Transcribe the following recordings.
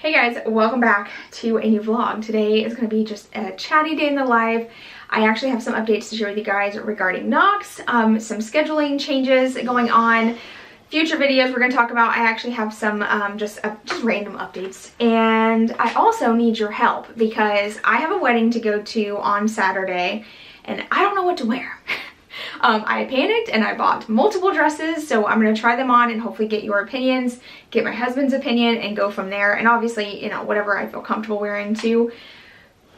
Hey guys, welcome back to a new vlog. Today is going to be just a chatty day in the life. I actually have some updates to share with you guys regarding Knox, some scheduling changes going on, future videos we're going to talk about. I actually have some just random updates, and I also need your help because I have a wedding to go to on Saturday and I don't know what to wear. I panicked and I bought multiple dresses, so I'm going to try them on and hopefully get your opinions, get my husband's opinion, and go from there. And obviously, you know, whatever I feel comfortable wearing too,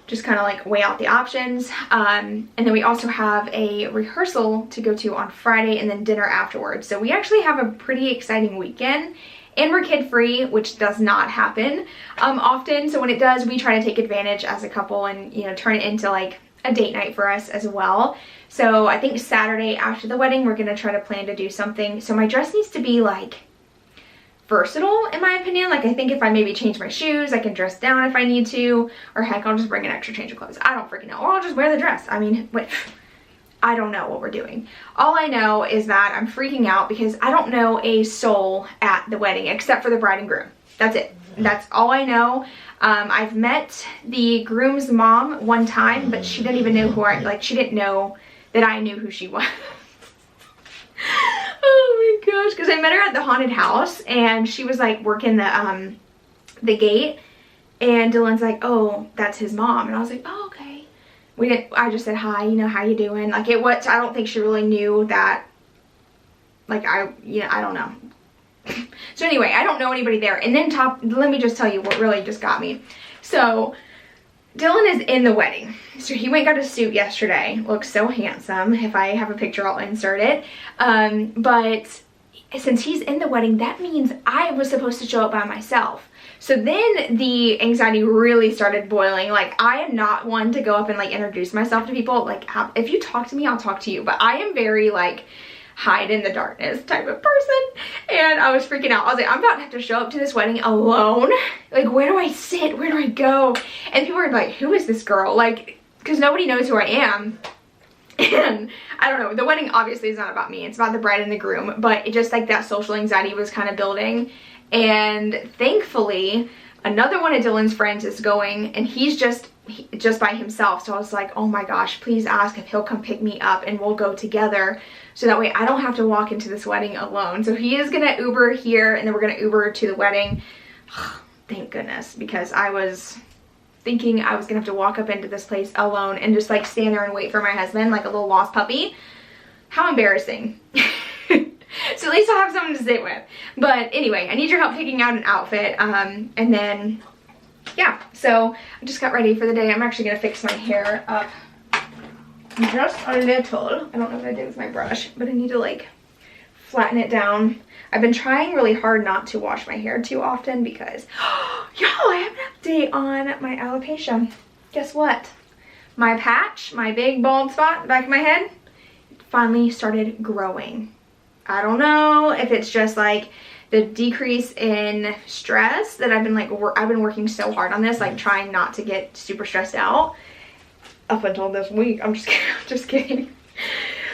just kind of like weigh out the options. And then we also have a rehearsal to go to on Friday and then dinner afterwards. So we actually have a pretty exciting weekend. And we're kid-free, which does not happen often. So when it does, we try to take advantage as a couple and, you know, turn it into like a date night for us as well. So I think Saturday after the wedding, we're going to try to plan to do something. So my dress needs to be like versatile in my opinion. Like I think if I maybe change my shoes, I can dress down if I need to, or heck, I'll just bring an extra change of clothes. I don't freaking know. Or I'll just wear the dress. I mean, wait, I don't know what we're doing. All I know is that I'm freaking out because I don't know a soul at the wedding except for the bride and groom. That's it. That's all I know. I've met the groom's mom one time, but she didn't even know who she didn't know that I knew who she was. Oh my gosh, because I met her at the haunted house and she was like working the gate, and Dylan's like, oh, that's his mom, and I was like, oh, okay. I just said hi, you know, how you doing? Like I don't think she really knew that, like I don't know. So anyway, I don't know anybody there. And then let me just tell you what really just got me. So Dylan is in the wedding. So he went and got a suit yesterday. Looks so handsome. If I have a picture, I'll insert it. But since he's in the wedding, that means I was supposed to show up by myself. So then the anxiety really started boiling. Like I am not one to go up and like introduce myself to people. Like if you talk to me, I'll talk to you. But I am very like hide in the darkness type of person, and I was freaking out. I was like, I'm about to have to show up to this wedding alone. Like, where do I sit? Where do I go? And people were like, who is this girl? Like, because nobody knows who I am. And I don't know, the wedding obviously is not about me, it's about the bride and the groom, but it just like that social anxiety was kind of building. And thankfully another one of Dylan's friends is going, and he's just by himself. So I was like, oh my gosh, please ask if he'll come pick me up and we'll go together, so that way I don't have to walk into this wedding alone. So he is gonna Uber here, and then we're gonna Uber to the wedding. Thank goodness, because I was thinking I was gonna have to walk up into this place alone and just like stand there and wait for my husband like a little lost puppy. How embarrassing. So at least I'll have someone to sit with. But anyway, I need your help picking out an outfit, and then yeah, so I just got ready for the day. I'm actually gonna fix my hair up just a little. I don't know what I did with my brush, but I need to like flatten it down. I've been trying really hard not to wash my hair too often because y'all, I have an update on my alopecia. Guess what? My patch, my big bald spot in the back of my head, finally started growing. I don't know if it's just like the decrease in stress that I've been working so hard on this, like trying not to get super stressed out up until this week. I'm just kidding.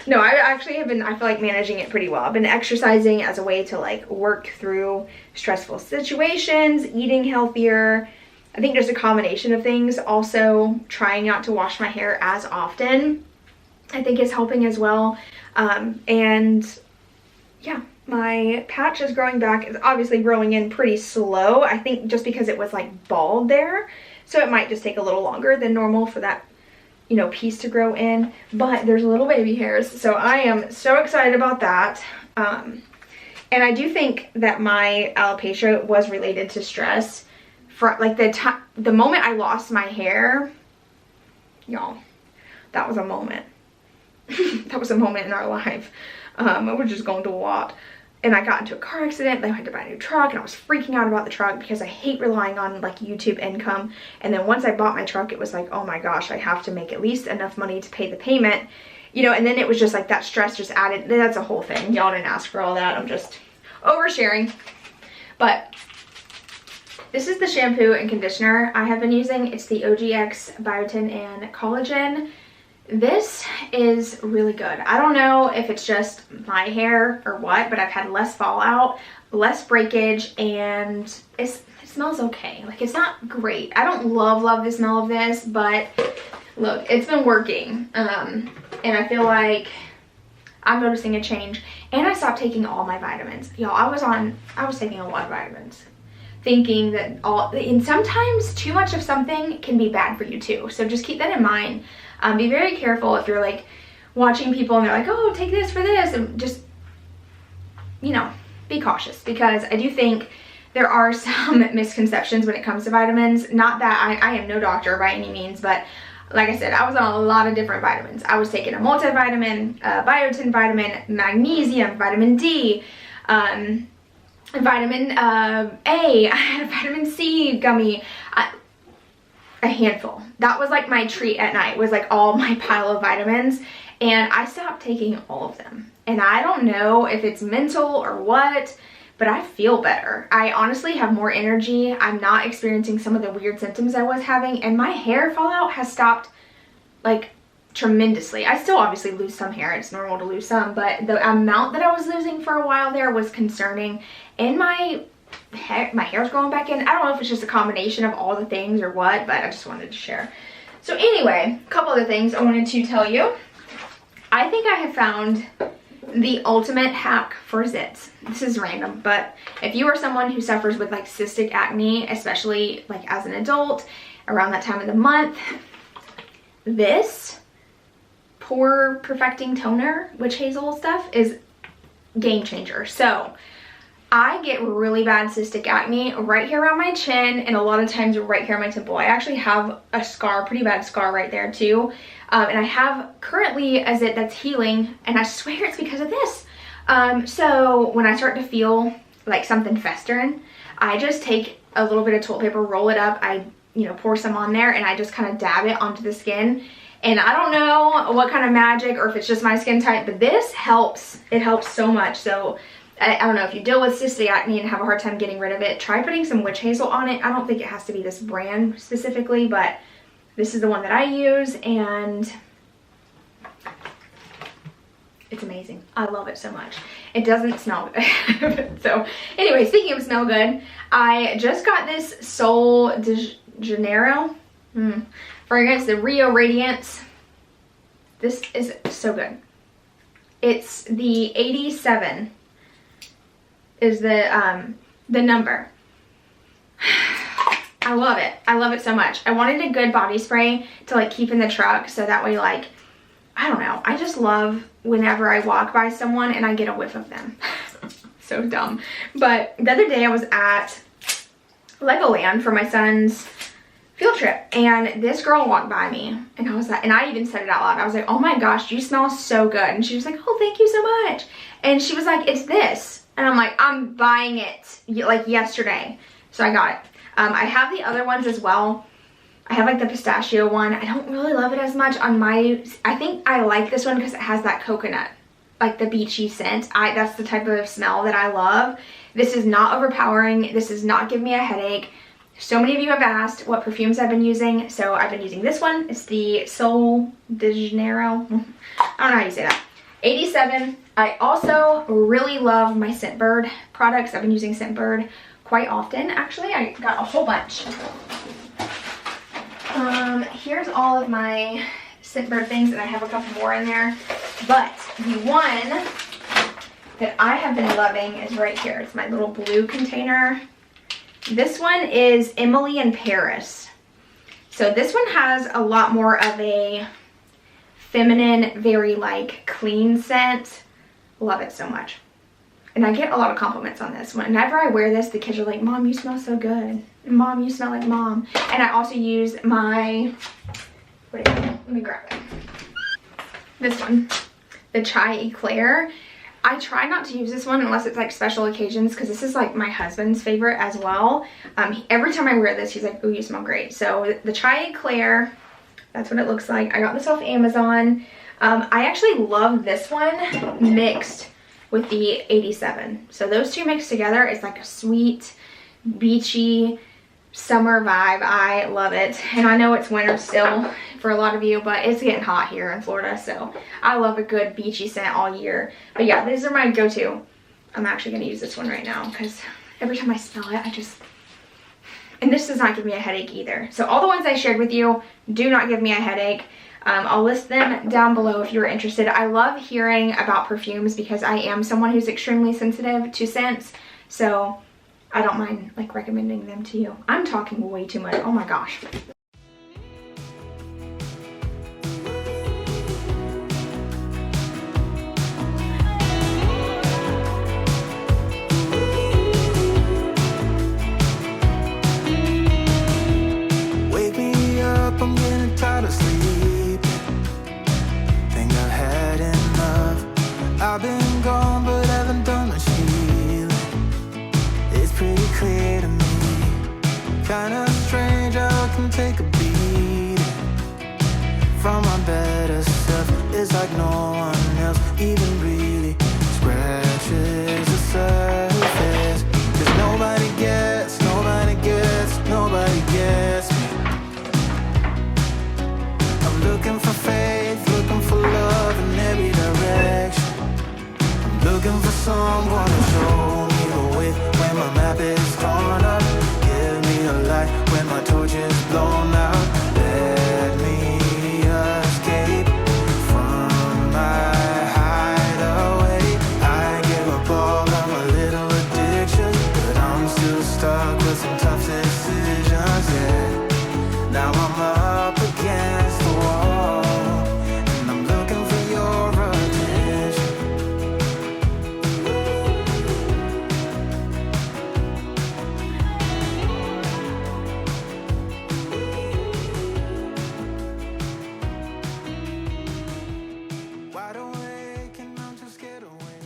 No, I actually have been, I feel like, managing it pretty well. I've been exercising as a way to like work through stressful situations, eating healthier. I think just a combination of things. Also trying not to wash my hair as often, I think, is helping as well. And yeah, my patch is growing back. It's obviously growing in pretty slow, I think, just because it was like bald there. So it might just take a little longer than normal for that, you know, piece to grow in. But there's little baby hairs, so I am so excited about that. And I do think that my alopecia was related to stress. For like the moment I lost my hair, y'all, that was a moment. That was a moment in our life. We were just going through a lot, and I got into a car accident. Then I had to buy a new truck, and I was freaking out about the truck because I hate relying on like YouTube income. And then once I bought my truck, it was like, oh my gosh, I have to make at least enough money to pay the payment, you know. And then it was just like that stress just added. That's a whole thing. Y'all didn't ask for all that. I'm just oversharing. But this is the shampoo and conditioner I have been using. It's the OGX Biotin and Collagen. This is really good. I don't know if it's just my hair or what, but I've had less fallout, less breakage, and it's smells okay. Like, it's not great. I don't love the smell of this, but look, it's been working. And I feel like I'm noticing a change. And I stopped taking all my vitamins. Y'all, I was taking a lot of vitamins, thinking that and sometimes too much of something can be bad for you too. So just keep that in mind. Be very careful if you're like watching people and they're like, oh, take this for this, and just, you know, be cautious, because I do think there are some misconceptions when it comes to vitamins. Not that I am no doctor by any means, but like I said, I was on a lot of different vitamins. I was taking a multivitamin, biotin vitamin, magnesium, vitamin D, vitamin A, I had a vitamin C gummy, a handful. That was like my treat at night, was like all my pile of vitamins, and I stopped taking all of them. And I don't know if it's mental or what, but I feel better. I honestly have more energy. I'm not experiencing some of the weird symptoms I was having, and my hair fallout has stopped like tremendously. I still obviously lose some hair. It's normal to lose some, but the amount that I was losing for a while there was concerning. And my hair's growing back in. I don't know if it's just a combination of all the things or what, but I just wanted to share. So anyway, a couple other things I wanted to tell you. I think I have found the ultimate hack for zits. This is random, but if you are someone who suffers with like cystic acne, especially like as an adult around that time of the month, this pore perfecting toner, witch hazel stuff, is game changer. So I get really bad cystic acne right here around my chin, and a lot of times right here on my temple. I actually have a scar, pretty bad scar right there too. And I have currently a zit that's healing, and I swear it's because of this. So when I start to feel like something festering, I just take a little bit of toilet paper, roll it up, I, you know, pour some on there, and I just kind of dab it onto the skin. And I don't know what kind of magic, or if it's just my skin type, but this helps. It helps so much. So I don't know, if you deal with cystic acne and have a hard time getting rid of it, try putting some witch hazel on it. I don't think it has to be this brand specifically, but this is the one that I use, and it's amazing. I love it so much. It doesn't smell good. So anyway, speaking of smell good, I just got this Sol de Janeiro fragrance, the Rio Radiance. This is so good. It's the 87 is the number. I love it. I love it so much. I wanted a good body spray to like keep in the truck, so that way, like, I don't know, I just love whenever I walk by someone and I get a whiff of them. So dumb. But the other day I was at Legoland for my son's field trip, and this girl walked by me, and I was like, and I even said it out loud, I was like, oh my gosh, you smell so good. And she was like, oh, thank you so much. And she was like, it's this. And I'm like, I'm buying it like yesterday. So I got it. I have the other ones as well. I have like the pistachio one. I don't really love it as much on my, I think I like this one because it has that coconut, like the beachy scent. That's the type of smell that I love. This is not overpowering. This does not give me a headache. So many of you have asked what perfumes I've been using. So I've been using this one. It's the Sol de Janeiro. I don't know how you say that. 87. I also really love my Scentbird products. I've been using Scentbird quite often, actually. I got a whole bunch. Here's all of my Scentbird things, and I have a couple more in there. But the one that I have been loving is right here. It's my little blue container. This one is Emily in Paris. So this one has a lot more of a feminine, very like clean scent. Love it so much. And I get a lot of compliments on this. Whenever I wear this, the kids are like, Mom, you smell so good. Mom, you smell like Mom. And I also use my, wait, let me grab it. This one, the Chai Eclair. I try not to use this one unless it's like special occasions, because this is like my husband's favorite as well. Every time I wear this, he's like, oh, you smell great. So the Chai Eclair, that's what it looks like. I got this off Amazon. I actually love this one mixed with the 87. So those two mixed together is like a sweet, beachy, summer vibe. I love it. And I know it's winter still for a lot of you, but it's getting hot here in Florida, so I love a good beachy scent all year. But yeah, these are my go-to. I'm actually going to use this one right now because every time I smell it, I just And this does not give me a headache either. So all the ones I shared with you do not give me a headache. I'll list them down below if you're interested. I love hearing about perfumes because I am someone who's extremely sensitive to scents. So I don't mind like recommending them to you. I'm talking way too much. Oh my gosh. Wake me up, I'm getting tired of sleeping. Think I've had enough. I've been gone, but haven't done much healing. It's pretty clear to me. Kinda strange how I can take a beating from my better self. It's like no one else even really scratches the surface. 'Cause nobody gets, nobody gets, nobody gets me. I'm looking for faith, looking for love in every direction. I'm looking for someone to show me the way when my map is torn up. Give me a light when my torch is blown out. Let me escape from my hideaway. I give up all of my little addictions, but I'm still stuck with some tough decisions, yeah. Now I'm up against the wall, and I'm looking for your attention. Wide awake and I'm too scared away.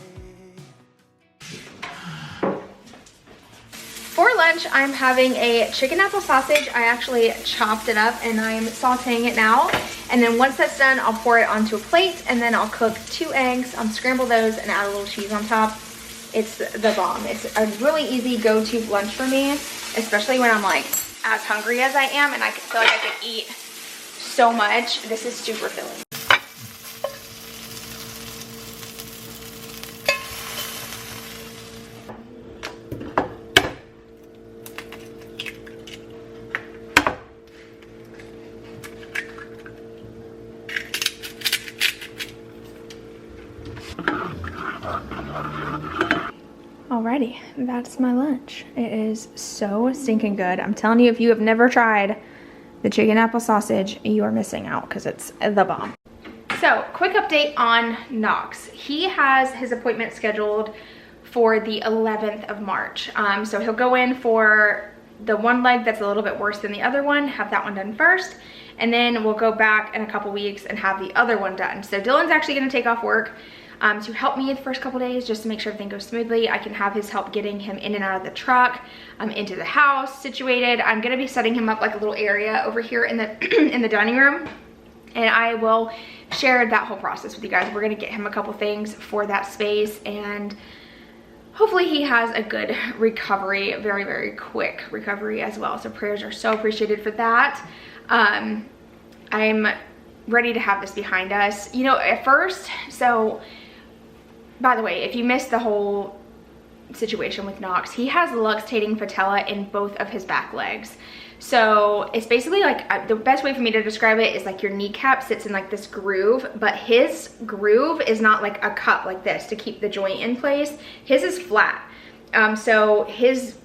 For lunch, I'm having a chicken apple sausage. I actually chopped it up and I'm sauteing it now. And then once that's done, I'll pour it onto a plate and then I'll cook 2 eggs. I'll scramble those and add a little cheese on top. It's the bomb. It's a really easy go-to lunch for me, especially when I'm like as hungry as I am and I feel like I could eat so much. This is super filling. Alrighty, that's my lunch. It is so stinking good. I'm telling you, if you have never tried the chicken apple sausage, you are missing out because it's the bomb. So, quick update on Knox. He has his appointment scheduled for the 11th of March. So he'll go in for the one leg that's a little bit worse than the other one, have that one done first, and then we'll go back in a couple weeks and have the other one done. So Dylan's actually gonna take off work to help me the first couple days just to make sure everything goes smoothly. I can have his help getting him in and out of the truck, into the house situated. I'm gonna be setting him up like a little area over here in the in the dining room, and I will share that whole process with you guys. We're gonna get him a couple things for that space, and hopefully he has a good recovery, very, very quick recovery as well. So prayers are so appreciated for that. I'm ready to have this behind us. You know, at first, so by the way, if you missed the whole situation with Knox, he has luxating patella in both of his back legs. So it's basically like, the best way for me to describe it is like your kneecap sits in like this groove, but his groove is not like a cup like this to keep the joint in place. His is flat. So his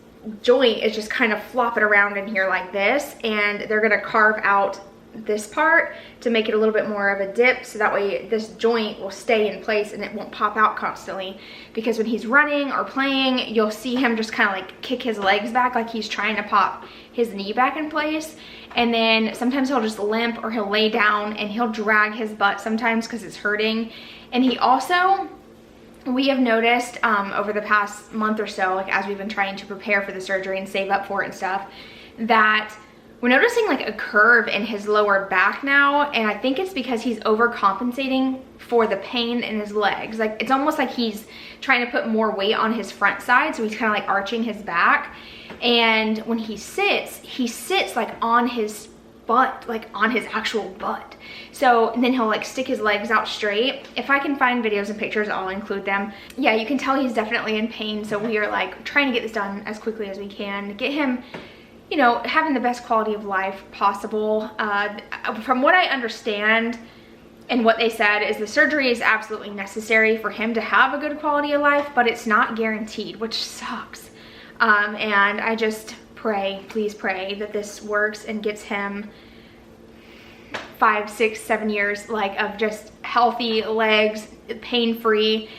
joint is just kind of flopping around in here like this, and they're gonna carve out this part to make it a little bit more of a dip, so that way this joint will stay in place and it won't pop out constantly. Because when he's running or playing, you'll see him just kind of like kick his legs back like he's trying to pop his knee back in place, and then sometimes he'll just limp or he'll lay down and he'll drag his butt sometimes because it's hurting. And he also, we have noticed over the past month or so, like as we've been trying to prepare for the surgery and save up for it and stuff, that we're noticing like a curve in his lower back now, and I think it's because he's overcompensating for the pain in his legs. Like it's almost like he's trying to put more weight on his front side, so he's kind of like arching his back. And when he sits like on his butt, like on his actual butt. So and then he'll like stick his legs out straight. If I can find videos and pictures, I'll include them. Yeah, you can tell he's definitely in pain, so we are like trying to get this done as quickly as we can, get him you know, having the best quality of life possible. From what I understand and what they said is the surgery is absolutely necessary for him to have a good quality of life, but it's not guaranteed, which sucks. And I just pray, please pray that this works and gets him 5, 6, 7 years like of just healthy legs, pain-free,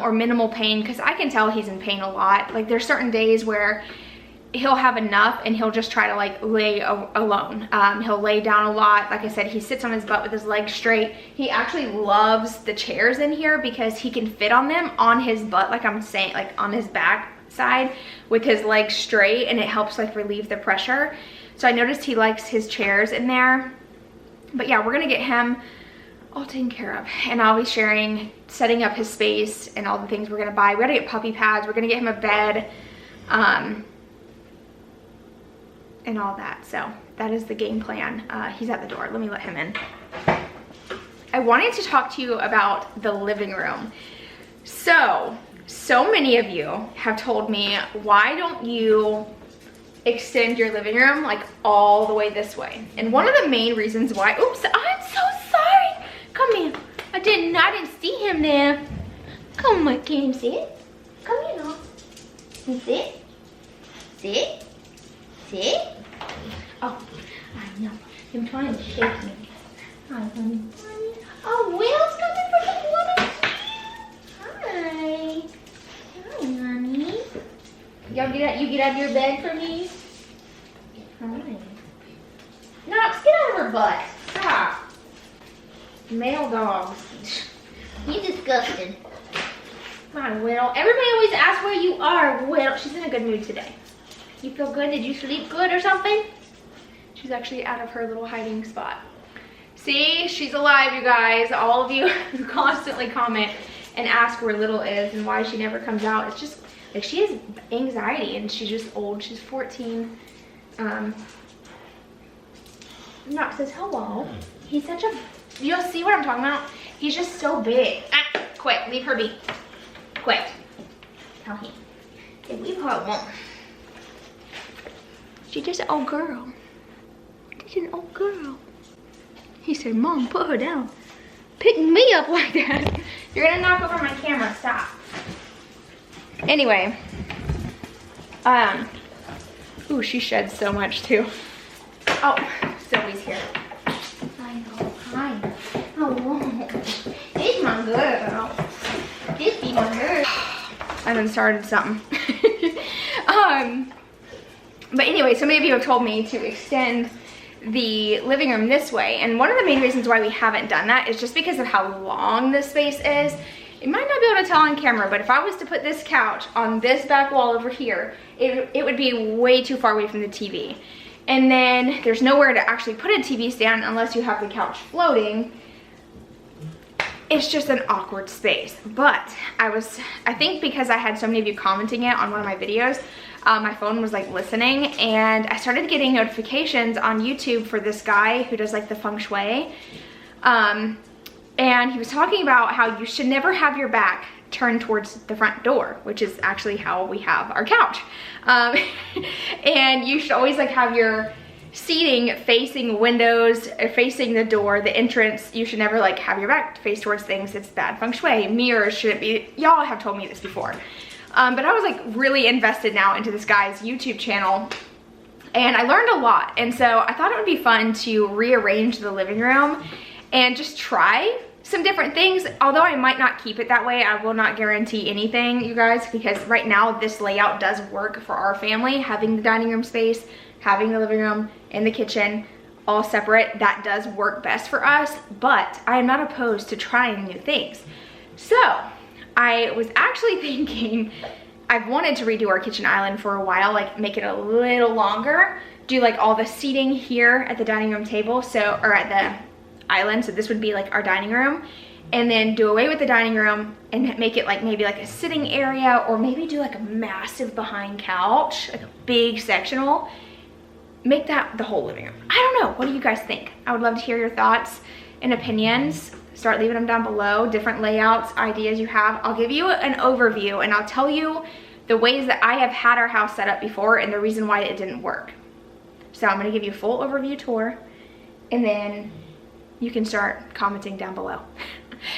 or minimal pain, because I can tell he's in pain a lot. Like there's certain days where he'll have enough and he'll just try to like lay alone. He'll lay down a lot. Like I said, he sits on his butt with his legs straight. He actually loves the chairs in here because he can fit on them on his butt, like I'm saying, like on his back side with his legs straight, and it helps like relieve the pressure. So I noticed he likes his chairs in there. But yeah, we're gonna get him all taken care of, and I'll be sharing, setting up his space and all the things we're gonna buy. We gotta get puppy pads, we're gonna get him a bed, and all that. So that is the game plan. He's at the door, let me let him in. I wanted to talk to you about the living room. So many of you have told me, why don't you extend your living room like all the way this way? And one of the main reasons why, oops, I'm so sorry. Come here. I didn't see him there. Come on, can you sit? Come here now. You sit? Sit? Sit? Oh, I know. I'm trying to shake me. Hi, honey. Oh, Will's coming for the water. Hi. Hi, honey. You get out of your bed for me? Hi. Knox, get out of her butt. Stop. Male dogs. You disgusting. Come on, Will. Everybody always asks where you are. Will, she's in a good mood today. You feel good? Did you sleep good or something? She's actually out of her little hiding spot. See, she's alive, you guys. All of you constantly comment and ask where Little is and why she never comes out. It's just, like, she has anxiety and she's just old. She's 14. Knox says hello. He's such a, you'll see what I'm talking about? He's just so big. Ah, quick, leave her be. Quick. Tell him. Yeah, leave her alone. She's just an old girl. She's an old girl. He said, Mom, put her down. Pick me up like that. You're gonna knock over my camera, stop. Anyway. Ooh, she sheds so much too. Oh, Zoe's here. I know, hi. Oh, this my girl. This be my girl. I done started something. But anyway, so many of you have told me to extend the living room this way, and one of the main reasons why we haven't done that is just because of how long this space is. You might not be able to tell on camera, but if I was to put this couch on this back wall over here, it would be way too far away from the TV. And then there's nowhere to actually put a TV stand unless you have the couch floating. It's just an awkward space. But I think because I had so many of you commenting it on one of my videos, my phone was like listening, and I started getting notifications on YouTube for this guy who does like the feng shui. And he was talking about how you should never have your back turned towards the front door, which is actually how we have our couch. And you should always like have your seating facing windows, facing the door, the entrance. You should never like have your back face towards things. It's bad feng shui. Mirrors shouldn't be, y'all have told me this before. But I was like really invested now into this guy's YouTube channel, and I learned a lot. And so I thought it would be fun to rearrange the living room and just try some different things. Although I might not keep it that way, I will not guarantee anything, you guys, because right now this layout does work for our family. Having the dining room space, having the living room and the kitchen all separate, that does work best for us. But I am not opposed to trying new things. So I was actually thinking, I've wanted to redo our kitchen island for a while, like make it a little longer, do like all the seating here at the dining room table, so, or at the island, so this would be like our dining room, and then do away with the dining room and make it like maybe like a sitting area, or maybe do like a massive behind couch, like a big sectional, make that the whole living room. I don't know, what do you guys think? I would love to hear your thoughts and opinions. Start leaving them down below, different layouts, ideas you have. I'll give you an overview and I'll tell you the ways that I have had our house set up before and the reason why it didn't work. So I'm gonna give you a full overview tour, and then you can start commenting down below.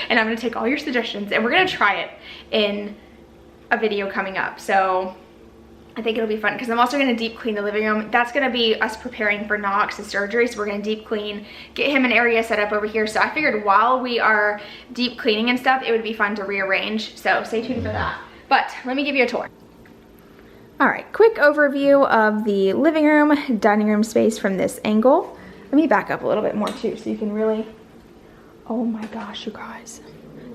And I'm gonna take all your suggestions, and we're gonna try it in a video coming up. So I think it'll be fun, because I'm also gonna deep clean the living room. That's gonna be us preparing for Knox's surgery. So we're gonna deep clean, get him an area set up over here. So I figured while we are deep cleaning and stuff, it would be fun to rearrange. So stay tuned for that. But let me give you a tour. All right, quick overview of the living room, dining room space from this angle. Let me back up a little bit more too, so you can really, oh my gosh, you guys.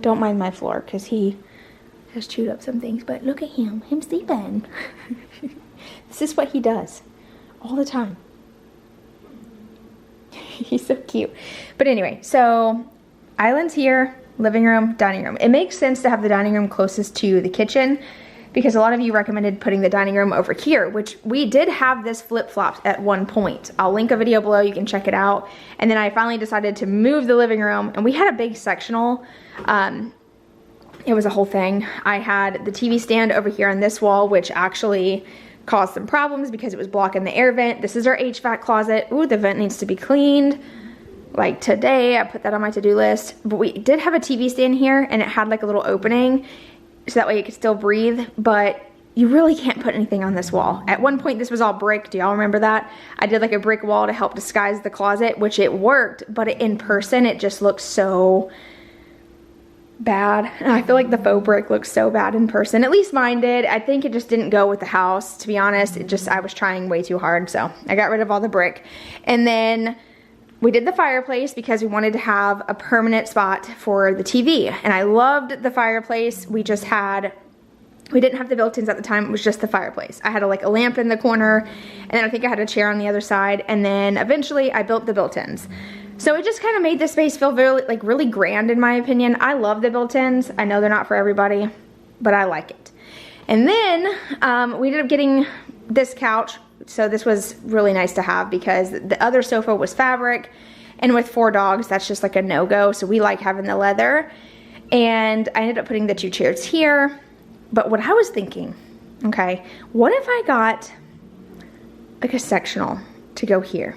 Don't mind my floor, because he has chewed up some things, but look at him sleeping. This is what he does all the time. He's so cute. But anyway, so islands here, living room, dining room. It makes sense to have the dining room closest to the kitchen, because a lot of you recommended putting the dining room over here, which we did have this flip-flopped at one point. I'll link a video below, you can check it out. And then I finally decided to move the living room, and we had a big sectional. It was a whole thing. I had the TV stand over here on this wall, which actually caused some problems because it was blocking the air vent. This is our HVAC closet. Ooh, the vent needs to be cleaned. Like today, I put that on my to-do list. But we did have a TV stand here, and it had like a little opening, so that way it could still breathe, but you really can't put anything on this wall. At one point, this was all brick. Do y'all remember that? I did like a brick wall to help disguise the closet, which it worked, but in person, it just looks so bad. I feel like the faux brick looks so bad in person. At least mine did. I think it just didn't go with the house, to be honest. I was trying way too hard, so I got rid of all the brick. And then we did the fireplace because we wanted to have a permanent spot for the TV. And I loved the fireplace. We didn't have the built-ins at the time. It was just the fireplace. I had a lamp in the corner, and then I think I had a chair on the other side. And then eventually I built the built-ins. So it just kind of made this space feel really grand, in my opinion. I love the built-ins. I know they're not for everybody, but I like it. And then we ended up getting this couch. So this was really nice to have, because the other sofa was fabric, and with 4 dogs, that's just like a no-go. So we like having the leather. And I ended up putting the 2 chairs here. But what I was thinking, okay, what if I got like a sectional to go here?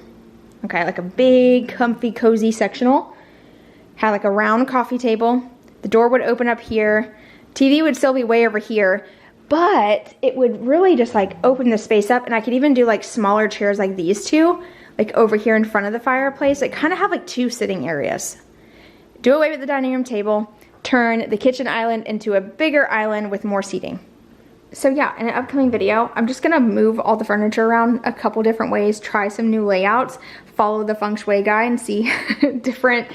Okay, like a big, comfy, cozy sectional. Had like a round coffee table. The door would open up here. TV would still be way over here, but it would really just like open the space up, and I could even do like smaller chairs like these two, like over here in front of the fireplace. Like kind of have like 2 sitting areas. Do away with the dining room table, turn the kitchen island into a bigger island with more seating. So yeah, in an upcoming video, I'm just gonna move all the furniture around a couple different ways, try some new layouts, follow the feng shui guy and see different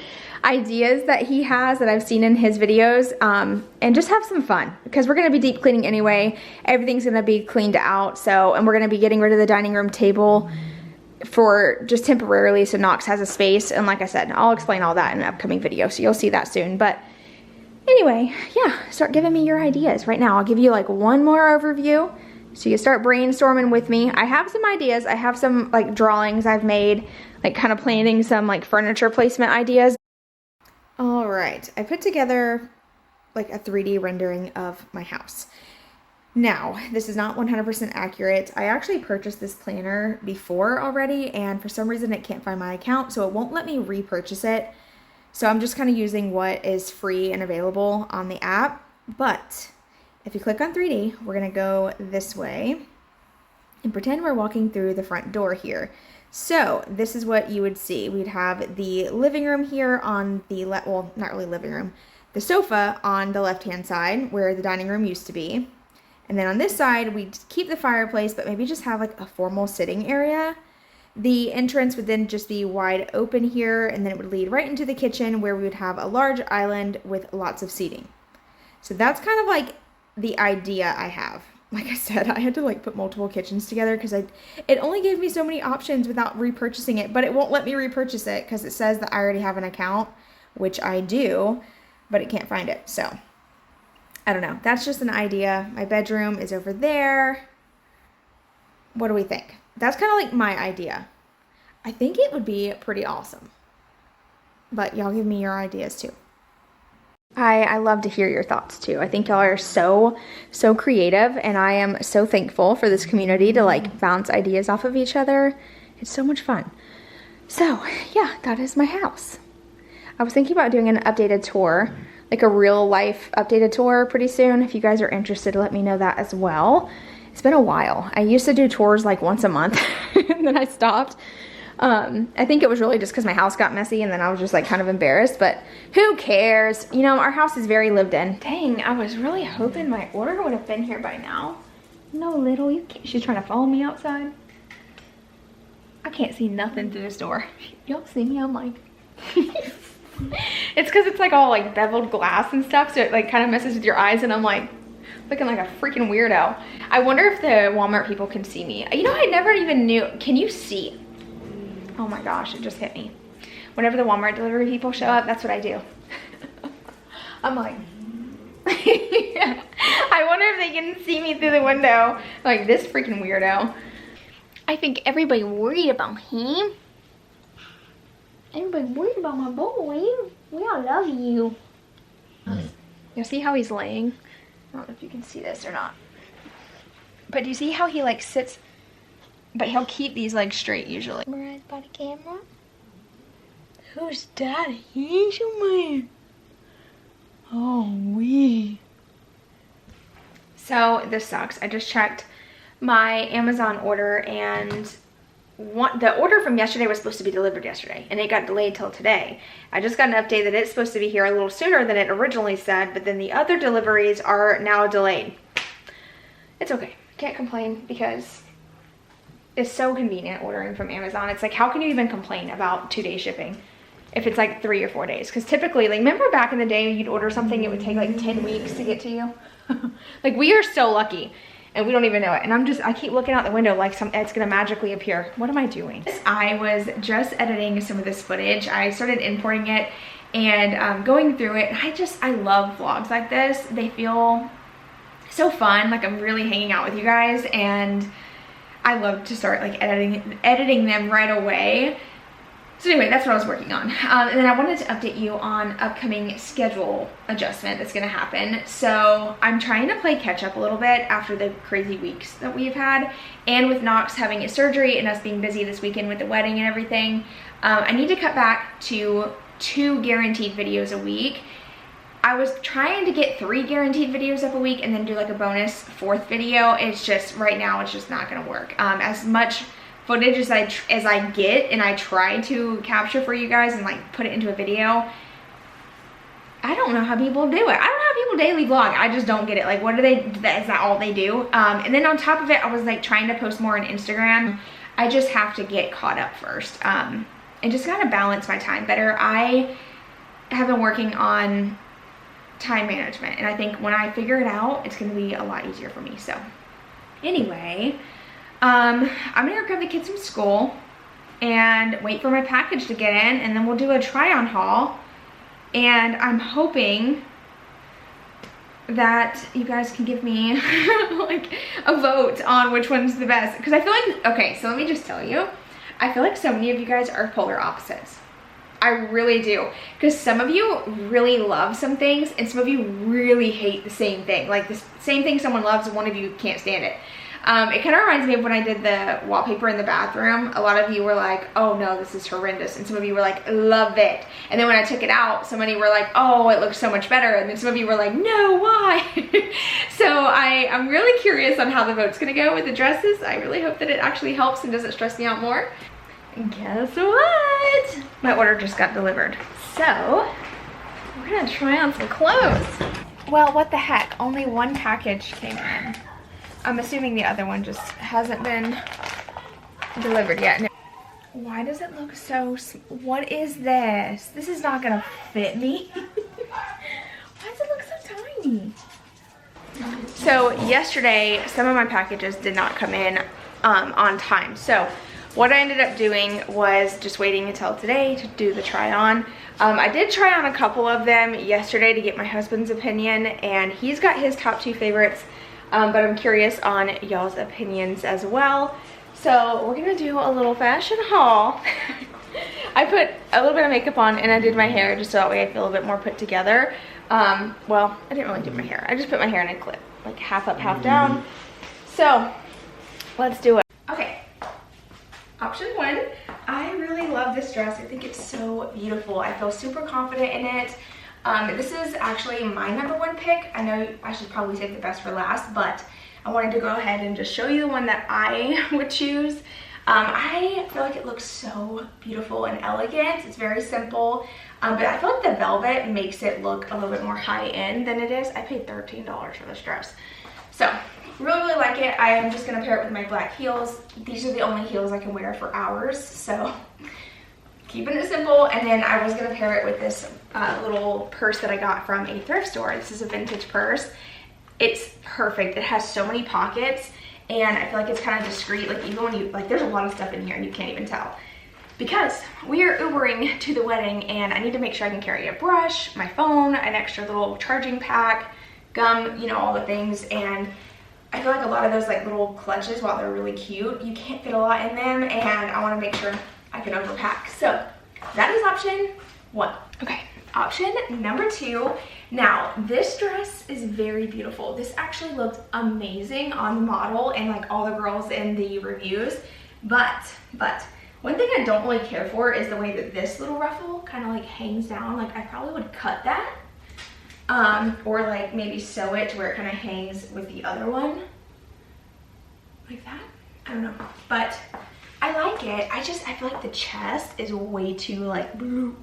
ideas that he has that I've seen in his videos, and just have some fun, because we're gonna be deep cleaning anyway. Everything's gonna be cleaned out, and we're gonna be getting rid of the dining room table for just temporarily, so Knox has a space. And like I said, I'll explain all that in an upcoming video, so you'll see that soon. But anyway, yeah, start giving me your ideas right now. I'll give you like one more overview, so you start brainstorming with me. I have some ideas. I have some like drawings I've made, like kind of planning some like furniture placement ideas. All right, I put together like a 3D rendering of my house. Now, this is not 100% accurate. I actually purchased this planner before already, and for some reason it can't find my account, so it won't let me repurchase it. So I'm just kind of using what is free and available on the app. But if you click on 3D, we're gonna go this way and pretend we're walking through the front door here. So this is what you would see. We'd have the living room here on the left, well, not really living room, the sofa on the left-hand side where the dining room used to be. And then on this side, we'd keep the fireplace, but maybe just have like a formal sitting area. The entrance would then just be wide open here, and then it would lead right into the kitchen where we would have a large island with lots of seating. So that's kind of like the idea I have. Like I said, I had to like put multiple kitchens together because it only gave me so many options without repurchasing it, but it won't let me repurchase it because it says that I already have an account, which I do, but it can't find it. So I don't know. That's just an idea. My bedroom is over there. What do we think? That's kind of like my idea. I think it would be pretty awesome. But y'all give me your ideas too. I love to hear your thoughts too. I think y'all are so creative, and I am so thankful for this community to like bounce ideas off of each other It's so much fun. So yeah, that is my house. I was thinking about doing an updated tour, like a real life updated tour pretty soon. If you guys are interested, let me know that as well. It's been a while. I used to do tours like once a month and then I stopped. I think it was really just because my house got messy and then I was just like kind of embarrassed, but who cares? You know, our house is very lived in. Dang, I was really hoping my order would have been here by now. No, little, you can't. She's trying to follow me outside. I can't see nothing through this door. Y'all see me? I'm like, it's because it's like all like beveled glass and stuff, so it like kind of messes with your eyes, and I'm like looking like a freaking weirdo. I wonder if the Walmart people can see me. You know, I never even knew. Can you see? Oh my gosh, it just hit me. Whenever the Walmart delivery people show up, that's what I do. I'm like, I wonder if they can see me through the window. Like, this freaking weirdo. I think everybody worried about him. Everybody worried about my boy. We all love you. You see how he's laying? I don't know if you can see this or not. But do you see how he like sits? But he'll keep these legs straight usually. Right by the camera. Who's daddy? He's your man. Oh, wee. So this sucks. I just checked my Amazon order, and the order from yesterday was supposed to be delivered yesterday, and it got delayed till today. I just got an update that it's supposed to be here a little sooner than it originally said, but then the other deliveries are now delayed. It's okay. Can't complain because it's so convenient ordering from Amazon. It's like, how can you even complain about 2-day shipping if it's like 3 or 4 days? Because typically, like, remember back in the day you'd order something, it would take like 10 weeks to get to you? Like, we are so lucky and we don't even know it. And I keep looking out the window like it's gonna magically appear. What am I doing? I was just editing some of this footage. I started importing it and going through it. I love vlogs like this. They feel so fun. Like, I'm really hanging out with you guys, and I love to start like editing them right away. So anyway, that's what I was working on. And then I wanted to update you on upcoming schedule adjustment that's gonna happen. So I'm trying to play catch up a little bit after the crazy weeks that we've had. And with Knox having his surgery and us being busy this weekend with the wedding and everything, I need to cut back to 2 guaranteed videos a week. I was trying to get 3 guaranteed videos up a week and then do like a bonus 4th video. It's just, right now, it's just not gonna work. As much footage as I get and I try to capture for you guys and like put it into a video, I don't know how people do it. I don't know how people daily vlog. I just don't get it. Like, what do they, is that all they do? And then on top of it, I was like trying to post more on Instagram. I just have to get caught up first and just kind of balance my time better. I have been working on time management, and I think when I figure it out, it's gonna be a lot easier for me. So anyway, I'm gonna go grab the kids from school and wait for my package to get in, and then we'll do a try-on haul. And I'm hoping that you guys can give me like a vote on which one's the best, because I feel like, okay, so let me just tell you, I feel like so many of you guys are polar opposites. I really do, because some of you really love some things and some of you really hate the same thing. Like the same thing someone loves, one of you can't stand it. It kind of reminds me of when I did the wallpaper in the bathroom. A lot of you were like, oh no, this is horrendous. And some of you were like, love it. And then when I took it out, so many were like, oh, it looks so much better. And then some of you were like, no, why? So I'm really curious on how the vote's gonna go with the dresses. I really hope that it actually helps and doesn't stress me out more. And guess what? My order just got delivered. So we're gonna try on some clothes. Well, what the heck? Only 1 package came in. I'm assuming the other one just hasn't been delivered yet. Why does it look so, what is this? This is not gonna fit me. Why does it look so tiny? So yesterday, some of my packages did not come in on time. So what I ended up doing was just waiting until today to do the try on. I did try on a couple of them yesterday to get my husband's opinion, and he's got his top 2 favorites, but I'm curious on y'all's opinions as well. So we're gonna do a little fashion haul. I put a little bit of makeup on and I did my hair just so that way I feel a bit more put together. Well, I didn't really do my hair. I just put my hair in a clip, like half up, half down. So let's do it. Okay. option 1. I really love this dress. I think it's so beautiful. I feel super confident in it. This is actually my number 1 pick. I know I should probably save the best for last, but I wanted to go ahead and just show you the one that I would choose. I feel like it looks so beautiful and elegant. It's very simple, but I feel like the velvet makes it look a little bit more high-end than it is. I paid $13 for this dress. So, really like it. I am just going to pair it with my black heels. These are the only heels I can wear for hours, so keeping it simple. And then I was going to pair it with this little purse that I got from a thrift store. This is a vintage purse. It's perfect. It has so many pockets, and I feel like it's kind of discreet. Like, even when you, like, there's a lot of stuff in here and you can't even tell. Because we are Ubering to the wedding, and I need to make sure I can carry a brush, my phone, an extra little charging pack, gum, you know, all the things. And I feel like a lot of those like little clutches, while they're really cute, you can't fit a lot in them, and I want to make sure I can overpack. So that is option 1. Okay, option number 2. Now, this dress is very beautiful. This actually looked amazing on the model and like all the girls in the reviews, but one thing I don't really care for is the way that this little ruffle kind of like hangs down. Like, I probably would cut that, or like maybe sew it to where it kind of hangs with the other one like that. I don't know, but I like it. I feel like the chest is way too like blue,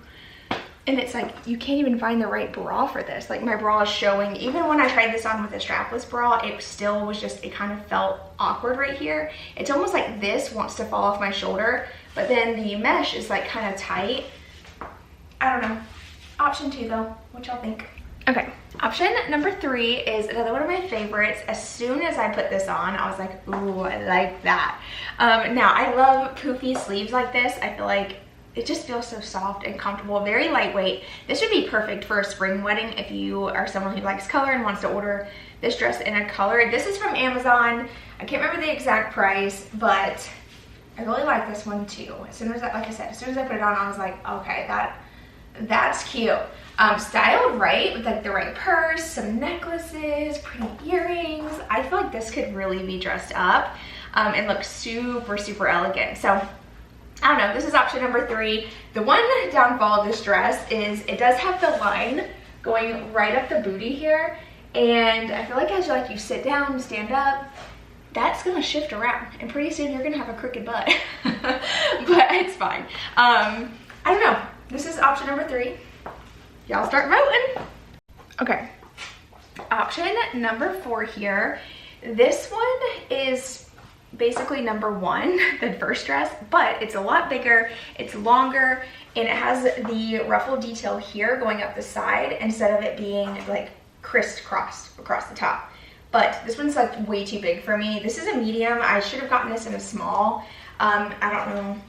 and it's like you can't even find the right bra for this. Like, my bra is showing. Even when I tried this on with a strapless bra, it still was just, it kind of felt awkward right here. It's almost like this wants to fall off my shoulder, but then the mesh is like kind of tight. I don't know. Option 2 though, what y'all think? Okay, option number 3 is another one of my favorites. As soon as I put this on, I was like, ooh, I like that. Now, I love poofy sleeves like this. I feel like it just feels so soft and comfortable, very lightweight. This would be perfect for a spring wedding if you are someone who likes color and wants to order this dress in a color. This is from Amazon. I can't remember the exact price, but I really like this one too. As soon as I, like I said, as soon as I put it on, I was like, okay, that's cute. Styled right, with like the right purse, some necklaces, pretty earrings. I feel like this could really be dressed up and look super, super elegant. So, I don't know, this is option number 3. The one downfall of this dress is it does have the line going right up the booty here, and I feel like as you sit down, stand up, that's gonna shift around, and pretty soon you're gonna have a crooked butt. But it's fine. I don't know. This is option number 3. Y'all start voting. Okay, option number 4 here. This one is basically number 1, the first dress, but it's a lot bigger, it's longer, and it has the ruffle detail here going up the side instead of it being like crisscrossed across the top. But this one's like way too big for me. This is a medium. I should have gotten this in a small. I don't know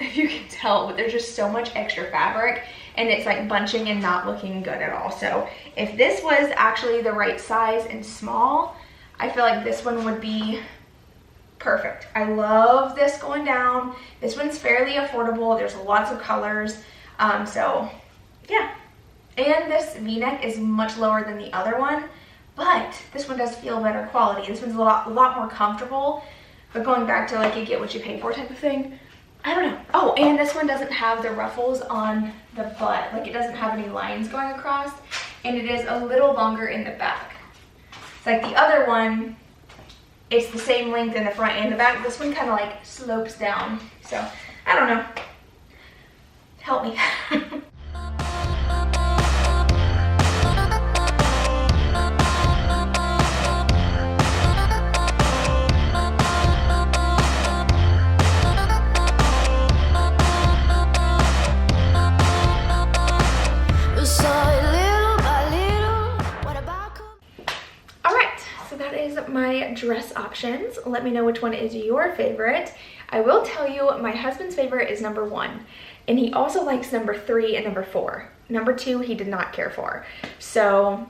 if you can tell, but there's just so much extra fabric, and it's like bunching and not looking good at all. So if this was actually the right size and small, I feel like this one would be perfect. I love this going down. This one's fairly affordable. There's lots of colors. So yeah. And this V-neck is much lower than the other one, but this one does feel better quality. This one's a lot more comfortable, but going back to like you get what you pay for type of thing. I don't know. Oh, and this one doesn't have the ruffles on the butt. Like, it doesn't have any lines going across, and it is a little longer in the back. It's like the other one, it's the same length in the front and the back. This one kind of like slopes down. So, I don't know. Help me. My dress options. Let me know which one is your favorite. I will tell you my husband's favorite is number 1, and he also likes number 3 and number 4. Number 2 he did not care for. So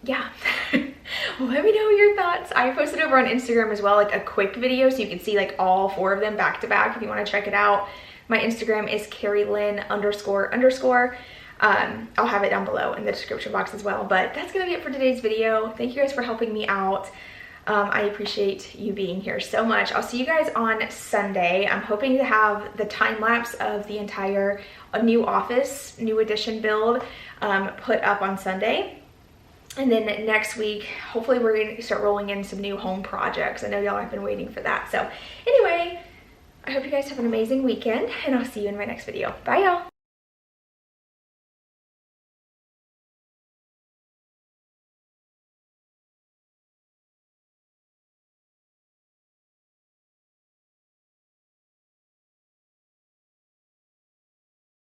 yeah. Let me know your thoughts. I posted over on Instagram as well, like a quick video, so you can see like all 4 of them back to back if you want to check it out. My Instagram is KarrieLynn __. I'll have it down below in the description box as well. But that's gonna be it for today's video. Thank you guys for helping me out. I appreciate you being here so much. I'll see you guys on Sunday. I'm hoping to have the time lapse of the entire new office, new addition build put up on Sunday. And then next week, hopefully we're going to start rolling in some new home projects. I know y'all have been waiting for that. So anyway, I hope you guys have an amazing weekend, and I'll see you in my next video. Bye, y'all.